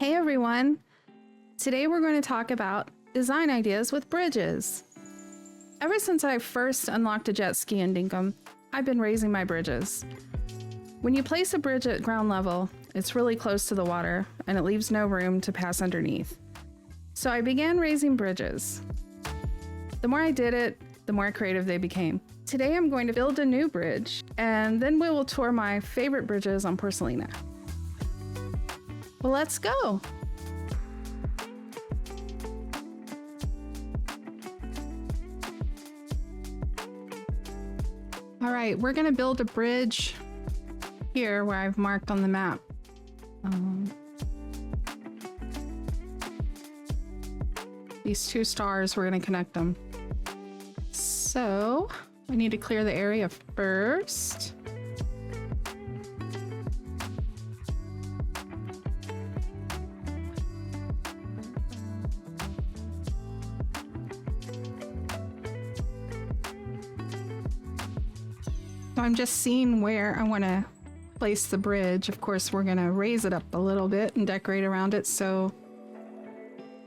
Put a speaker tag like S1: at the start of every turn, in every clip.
S1: Hey everyone! Today we're going to talk about design ideas with bridges. Ever since I first unlocked a jet ski in Dinkum, I've been raising my bridges. When you place a bridge at ground level, it's really close to the water and it leaves no room to pass underneath. So I began raising bridges. The more I did it, the more creative they became. Today I'm going to build a new bridge, and then we will tour my favorite bridges on Porcelina. Well, let's go! All right, we're gonna build a bridge here where I've marked on the map. These two stars, we're gonna connect them. So, we need to clear the area first. So I'm just seeing where I want to place the bridge. Of course, we're going to raise it up a little bit and decorate around it, so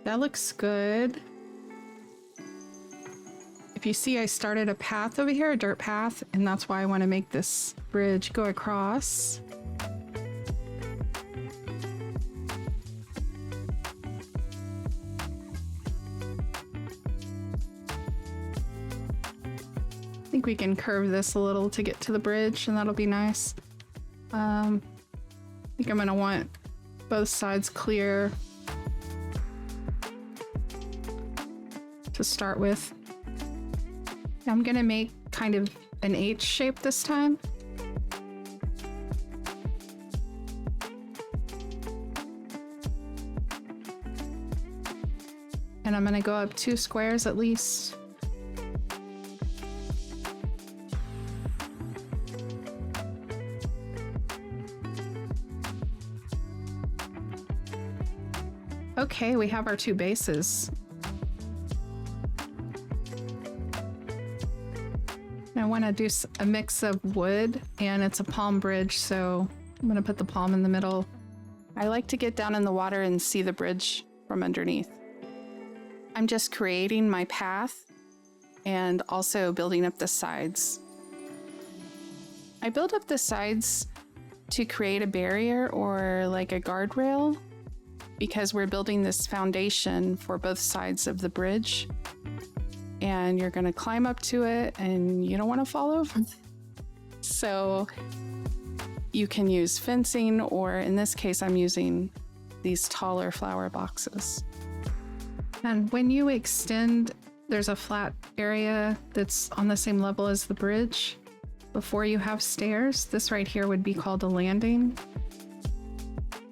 S1: that looks good. If you see, I started a path over here, a dirt path, and that's why I want to make this bridge go across. I think we can curve this a little to get to the bridge, and that'll be nice. I think I'm gonna want both sides clear to start with. I'm gonna make kind of an H shape this time. And I'm gonna go up 2 squares at least. Okay, we have our 2 bases. I want to do a mix of wood, and it's a palm bridge, so I'm going to put the palm in the middle. I like to get down in the water and see the bridge from underneath. I'm just creating my path and also building up the sides. I build up the sides to create a barrier or like a guardrail, because we're building this foundation for both sides of the bridge, and you're going to climb up to it and you don't want to fall over. So you can use fencing, or in this case, I'm using these taller flower boxes. And when you extend, there's a flat area that's on the same level as the bridge. Before you have stairs, this right here would be called a landing.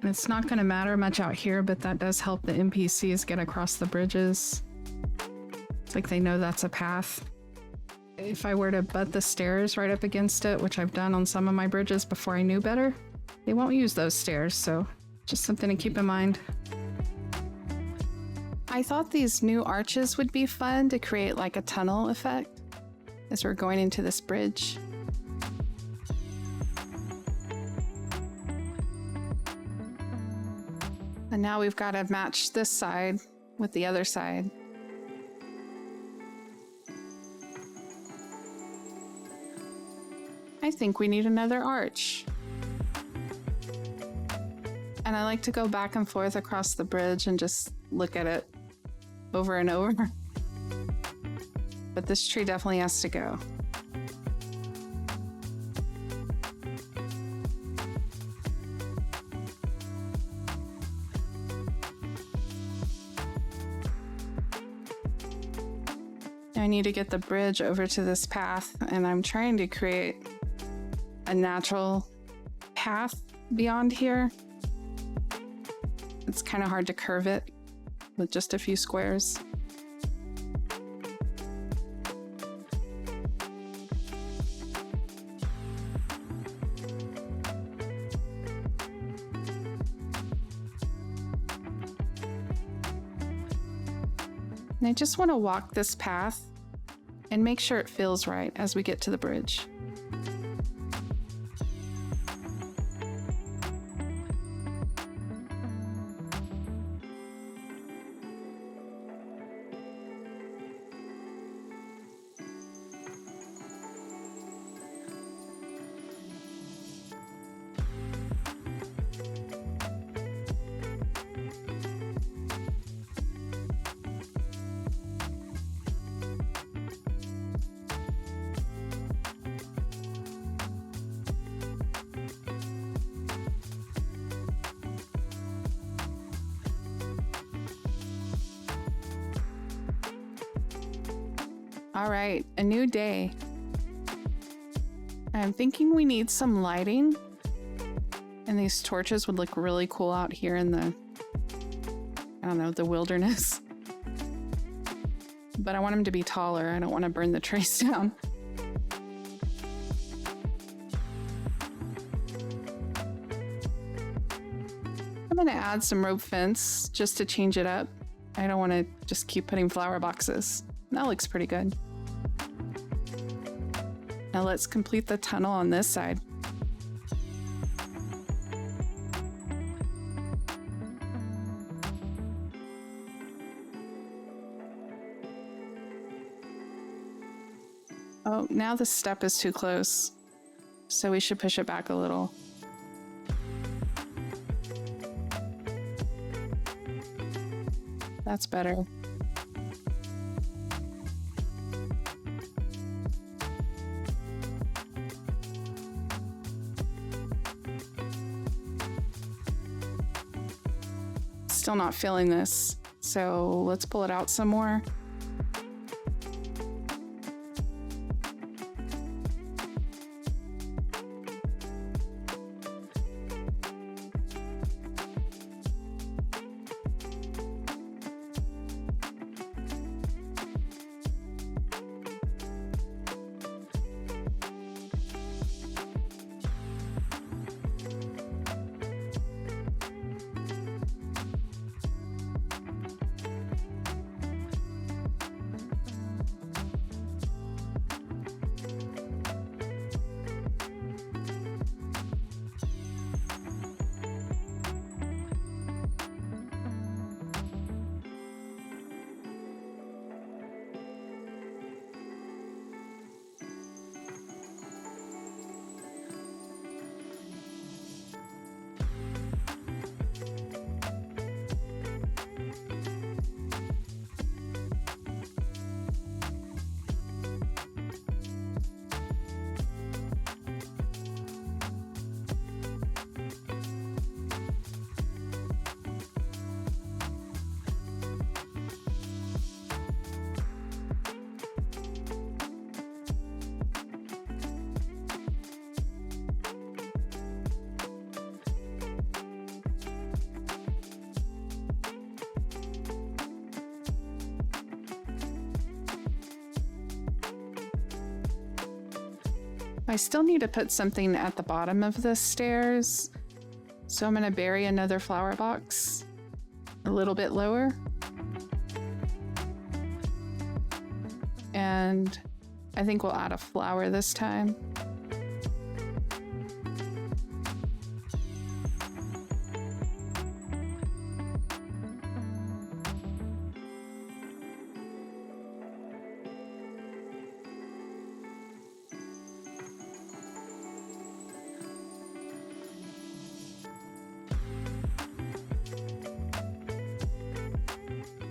S1: And it's not going to matter much out here, but that does help the NPCs get across the bridges. It's like they know that's a path. If I were to butt the stairs right up against it, which I've done on some of my bridges before I knew better, they won't use those stairs, so just something to keep in mind. I thought these new arches would be fun to create like a tunnel effect as we're going into this bridge. And now we've got to match this side with the other side. I think we need another arch. And I like to go back and forth across the bridge and just look at it over and over. But this tree definitely has to go. I need to get the bridge over to this path, and I'm trying to create a natural path beyond here. It's kind of hard to curve it with just a few squares. And I just want to walk this path and make sure it feels right as we get to the bridge. All right, a new day. I'm thinking we need some lighting. And these torches would look really cool out here in the, I don't know, the wilderness. But I want them to be taller. I don't want to burn the trees down. I'm going to add some rope fence just to change it up. I don't want to just keep putting flower boxes. That looks pretty good. Now let's complete the tunnel on this side. Oh, now the step is too close, so we should push it back a little. That's better. Still not feeling this, so let's pull it out some more. I still need to put something at the bottom of the stairs, so I'm going to bury another flower box a little bit lower. And I think we'll add a flower this time.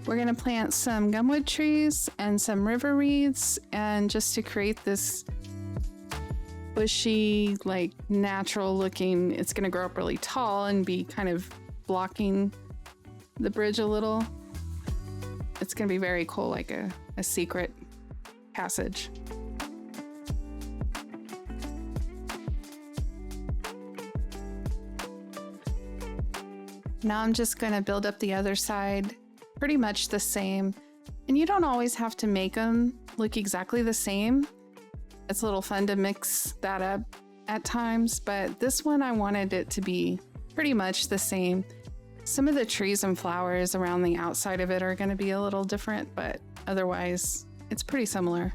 S1: We're going to plant some gumwood trees and some river reeds, and just to create this bushy, like natural looking, it's going to grow up really tall and be kind of blocking the bridge a little. It's going to be very cool, like a secret passage. Now I'm just going to build up the other side pretty much the same. And you don't always have to make them look exactly the same. It's a little fun to mix that up at times, but this one I wanted it to be pretty much the same. Some of the trees and flowers around the outside of it are going to be a little different, but otherwise it's pretty similar.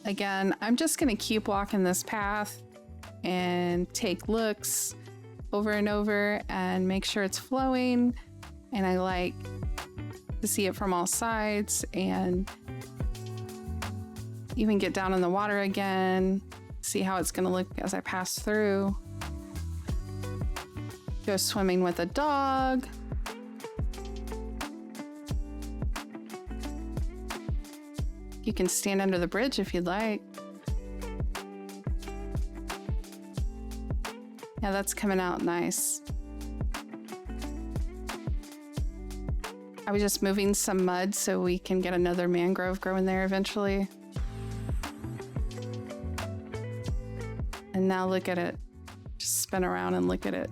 S1: Again, I'm just going to keep walking this path and take looks over and over and make sure it's flowing. And I like to see it from all sides and even get down in the water again, see how it's going to look as I pass through. Go swimming with a dog. You can stand under the bridge if you'd like. Yeah, that's coming out nice. I was just moving some mud so we can get another mangrove growing there eventually. And now look at it. Just spin around and look at it.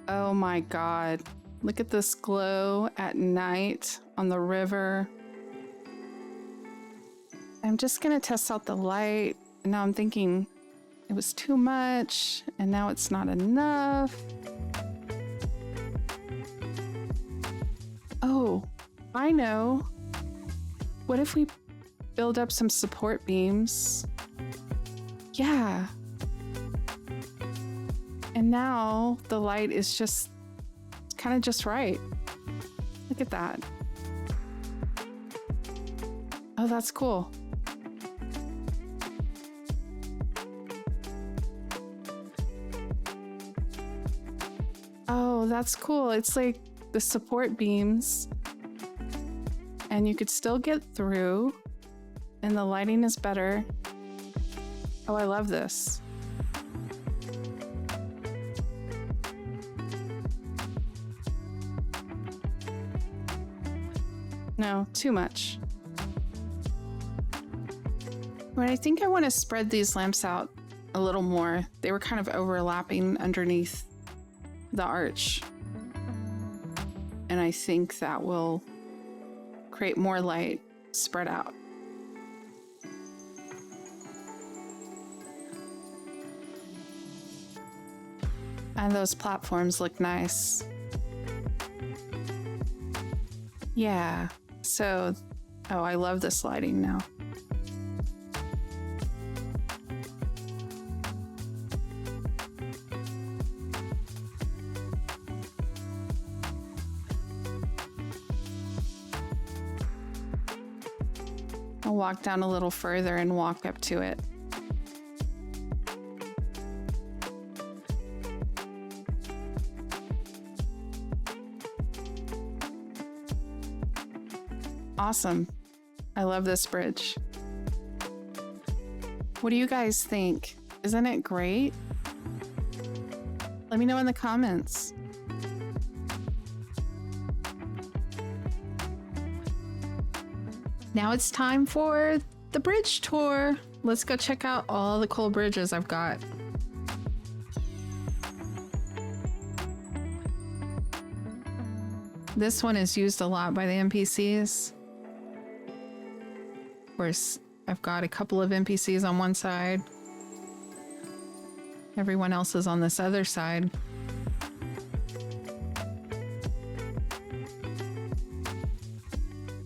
S1: Oh my God. Look at this glow at night on the river. I'm just gonna test out the light. And now I'm thinking it was too much and now it's not enough. Oh, I know. What if we build up some support beams? Yeah. And now the light is just kind of just right. Look at that. Oh, that's cool. Oh, that's cool. It's like the support beams and you could still get through and the lighting is better. Oh, I love this. No, too much. But I think I want to spread these lamps out a little more. They were kind of overlapping underneath the arch. And I think that will create more light spread out. And those platforms look nice. Yeah. So, oh, I love this lighting now. I'll walk down a little further and walk up to it. Awesome. I love this bridge. What do you guys think? Isn't it great? Let me know in the comments. Now it's time for the bridge tour. Let's go check out all the cool bridges I've got. This one is used a lot by the NPCs. Of course, I've got a couple of NPCs on one side. Everyone else is on this other side.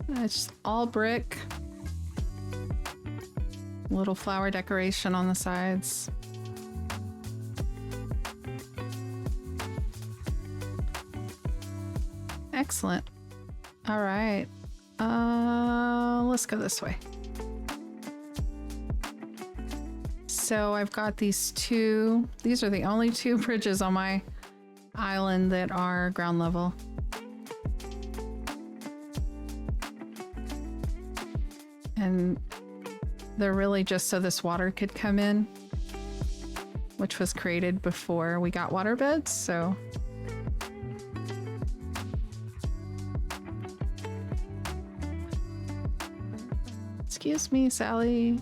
S1: It's all brick. Little flower decoration on the sides. Excellent. All right. Let's go this way. So I've got these two. These are the only two bridges on my island that are ground level. And they're really just so this water could come in, which was created before we got water beds, so. Excuse me, Sally.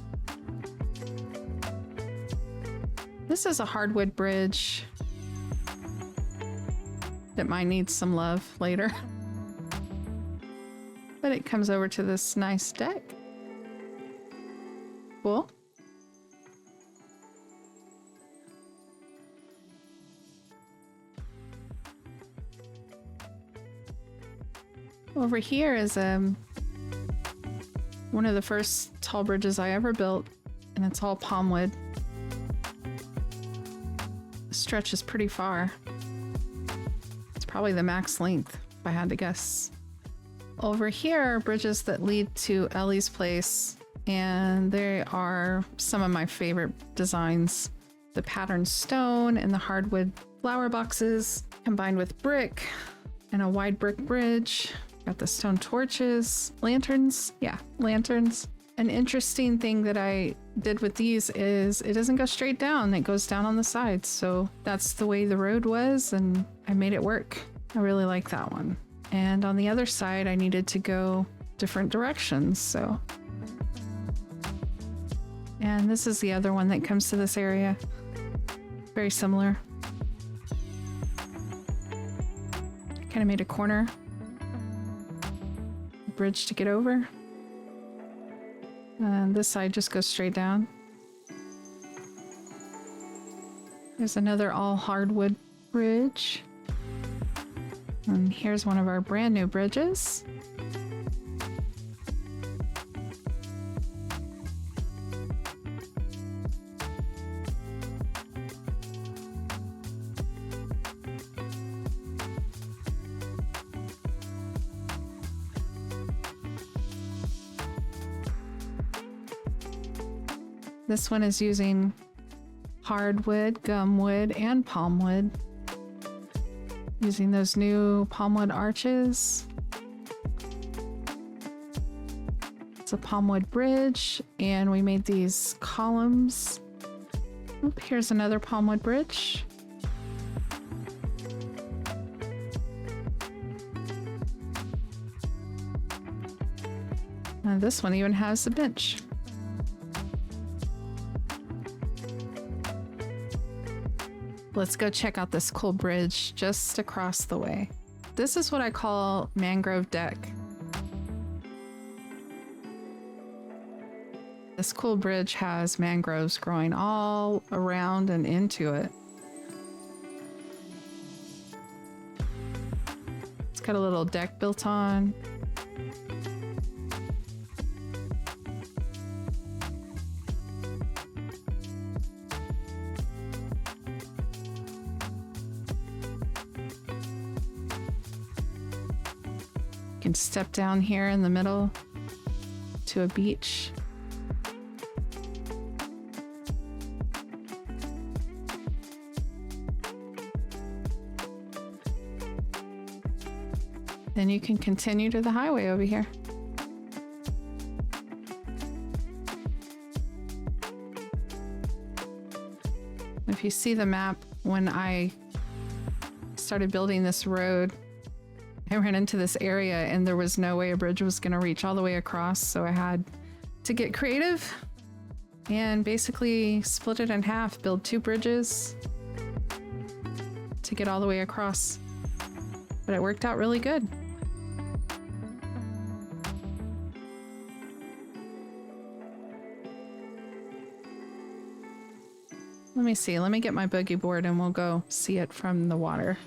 S1: This is a hardwood bridge that might need some love later. But it comes over to this nice deck. Cool. Over here is one of the first tall bridges I ever built, and it's all palm wood. The stretch is pretty far. It's probably the max length, if I had to guess. Over here are bridges that lead to Ellee's place. and they are some of my favorite designs. The patterned stone and the hardwood flower boxes combined with brick and a wide brick bridge. Got the stone torches, lanterns. Yeah, lanterns. An interesting thing that I did with these is it doesn't go straight down. It goes down on the sides. So that's the way the road was, and I made it work. I really like that one. And on the other side, I needed to go different directions. So, and this is the other one that comes to this area. Very similar. Kind of made a corner. Bridge to get over. And this side just goes straight down. There's another all hardwood bridge. And here's one of our brand new bridges. This one is using hardwood, gumwood, and palmwood. Using those new palmwood arches. It's a palmwood bridge, and we made these columns. Oop, here's another palmwood bridge. And this one even has a bench. Let's go check out this cool bridge just across the way. This is what I call mangrove deck. This cool bridge has mangroves growing all around and into it. It's got a little deck built on. You can step down here in the middle to a beach. Then you can continue to the highway over here. If you see the map, when I started building this road, I ran into this area and there was no way a bridge was going to reach all the way across, so I had to get creative and basically split it in half, build 2 bridges to get all the way across. But it worked out really good. Let me see, let me get my boogie board and we'll go see it from the water.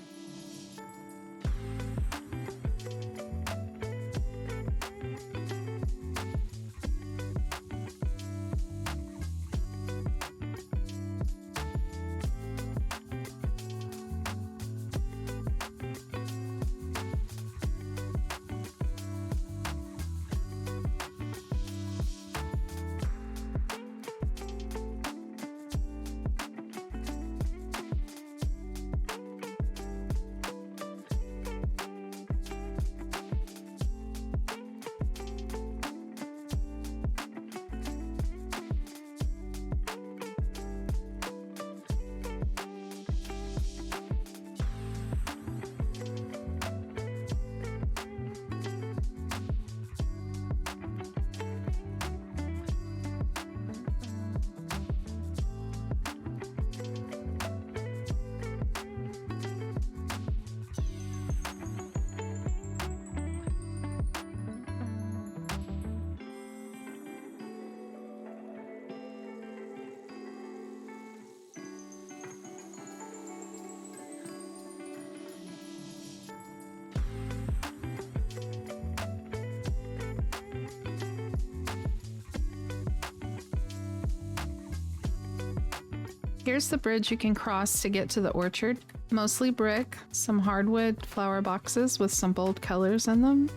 S1: Here's the bridge you can cross to get to the orchard. Mostly brick, some hardwood flower boxes with some bold colors in them.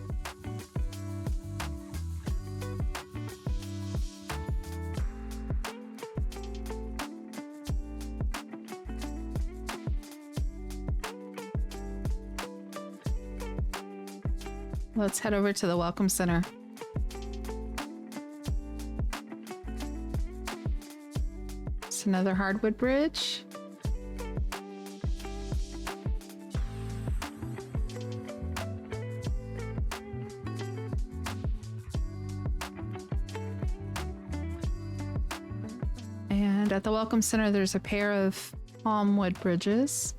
S1: Let's head over to the Welcome Center. It's another hardwood bridge. And at the Welcome Center, there's a pair of palm wood bridges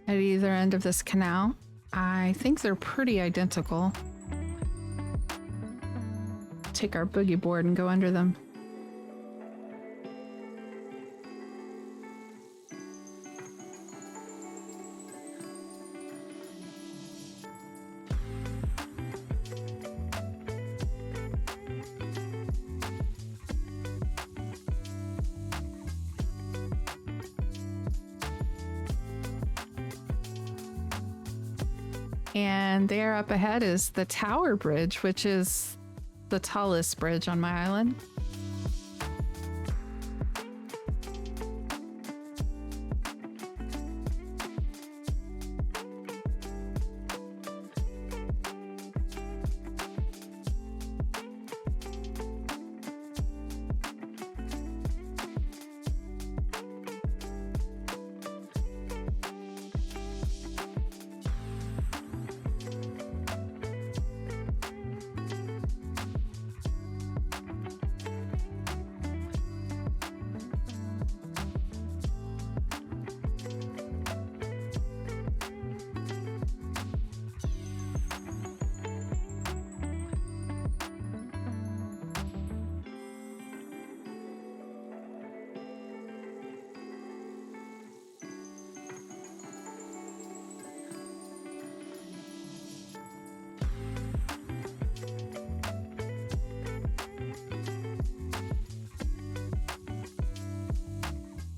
S1: at either end of this canal. I think they're pretty identical. Take our boogie board and go under them. And there up ahead is the Tower Bridge, which is the tallest bridge on my island.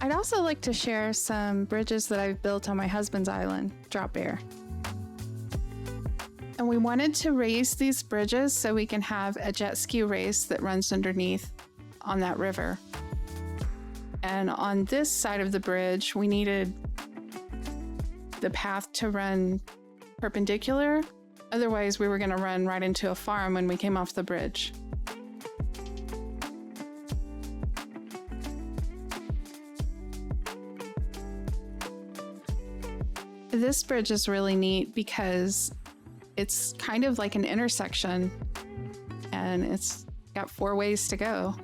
S1: I'd also like to share some bridges that I've built on my husband's island, Drop Air. And we wanted to raise these bridges so we can have a jet ski race that runs underneath on that river. And on this side of the bridge, we needed the path to run perpendicular. Otherwise, we were going to run right into a farm when we came off the bridge. This bridge is really neat because it's kind of like an intersection and it's got 4 ways to go.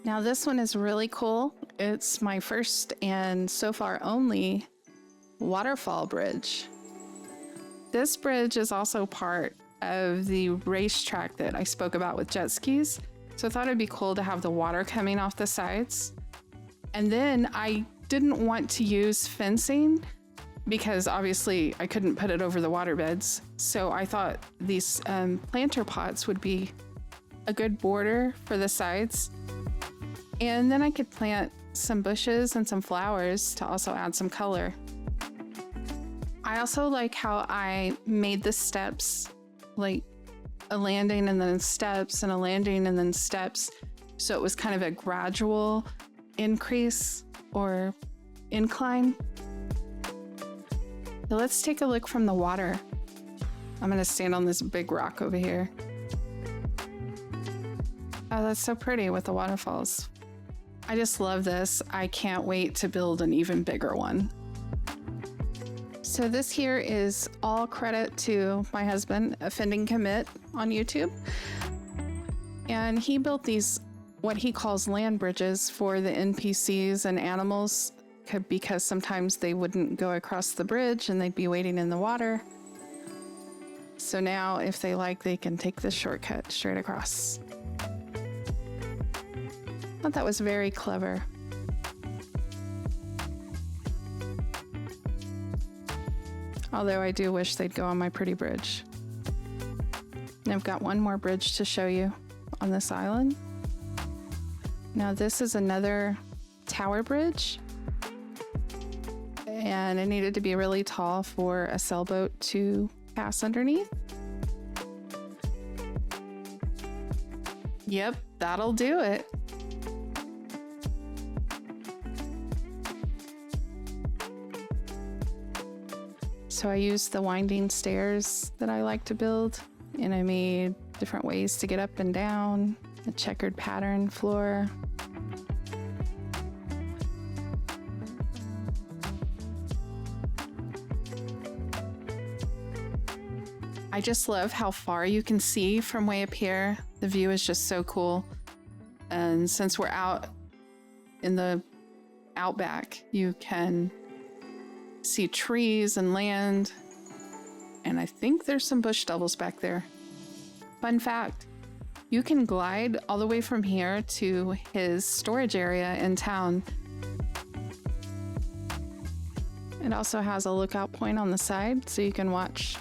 S1: Now this one is really cool. It's my first and so far only waterfall bridge. This bridge is also part of the racetrack that I spoke about with jet skis. So I thought it'd be cool to have the water coming off the sides. And then I didn't want to use fencing because obviously I couldn't put it over the water beds. So I thought these planter pots would be a good border for the sides. And then I could plant some bushes and some flowers to also add some color. I also like how I made the steps like a landing and then steps and a landing and then steps. So it was kind of a gradual increase or incline. Now let's take a look from the water. I'm going to stand on this big rock over here. Oh, that's so pretty with the waterfalls. I just love this. I can't wait to build an even bigger one. So this here is all credit to my husband, Offending Commit on YouTube. And he built these, what he calls land bridges for the NPCs and animals because sometimes they wouldn't go across the bridge and they'd be waiting in the water. So now if they like, they can take this shortcut straight across. I thought that was very clever. Although I do wish they'd go on my pretty bridge. And I've got one more bridge to show you on this island. Now this is another tower bridge. And it needed to be really tall for a sailboat to pass underneath. Yep, that'll do it. So I used the winding stairs that I like to build, and I made different ways to get up and down, a checkered pattern floor. I just love how far you can see from way up here. The view is just so cool. And since we're out in the outback, you can see trees and land. And I think there's some bush devils back there. Fun fact, you can glide all the way from here to his storage area in town. It also has a lookout point on the side, so you can watch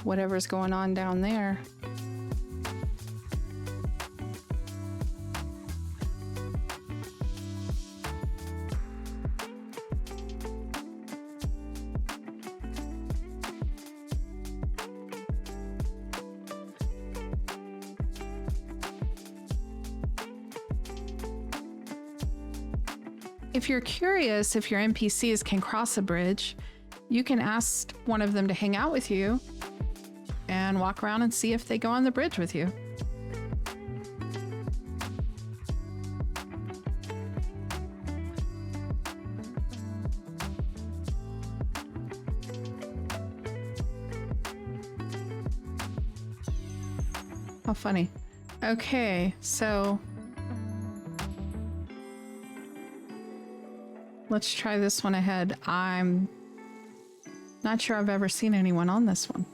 S1: whatever's going on down there. If you're curious if your NPCs can cross a bridge, you can ask one of them to hang out with you and walk around and see if they go on the bridge with you. How funny. Okay, so let's try this one ahead. I'm not sure I've ever seen anyone on this one.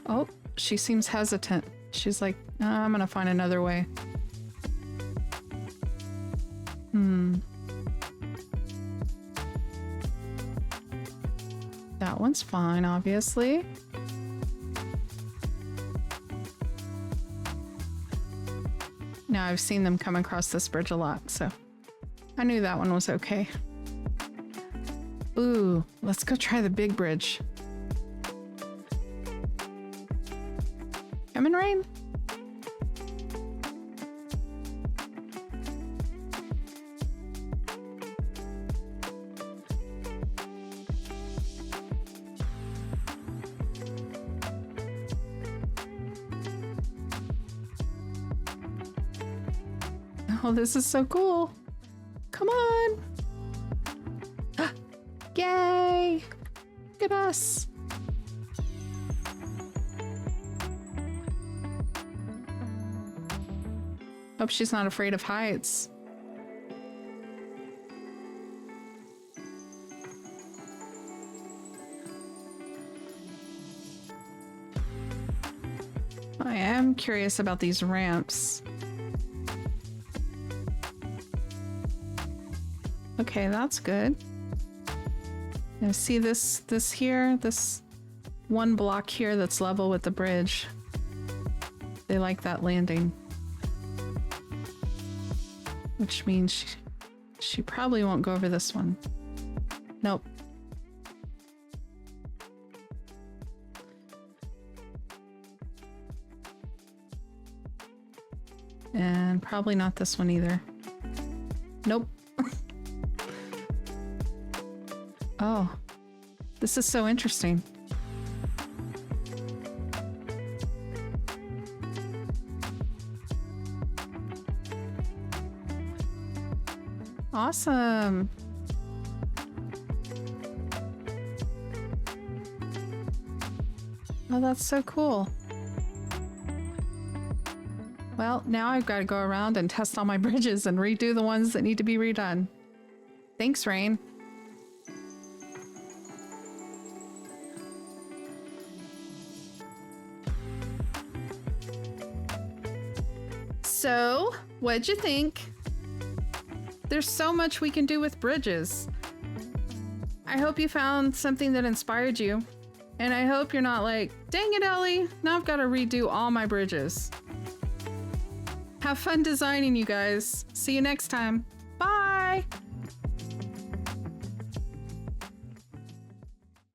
S1: Oh, she seems hesitant. She's like, I'm gonna find another way. That one's fine, obviously. Now I've seen them come across this bridge a lot, so I knew that one was okay. Ooh, let's go try the big bridge. Come in, Rain. Oh, this is so cool. Come on. Yay. Look at us. Hope she's not afraid of heights. I am curious about these ramps. Okay, that's good. Now see this here, this one block here that's level with the bridge. They like that landing. Which means she probably won't go over this one. Nope. And probably not this one either. Nope. Oh, this is so interesting. Awesome. Oh, that's so cool. Well, now I've got to go around and test all my bridges and redo the ones that need to be redone. Thanks, Rain. So, what'd you think? There's so much we can do with bridges. I hope you found something that inspired you. And I hope you're not like, dang it, Ellie, now I've got to redo all my bridges. Have fun designing, you guys. See you next time. Bye!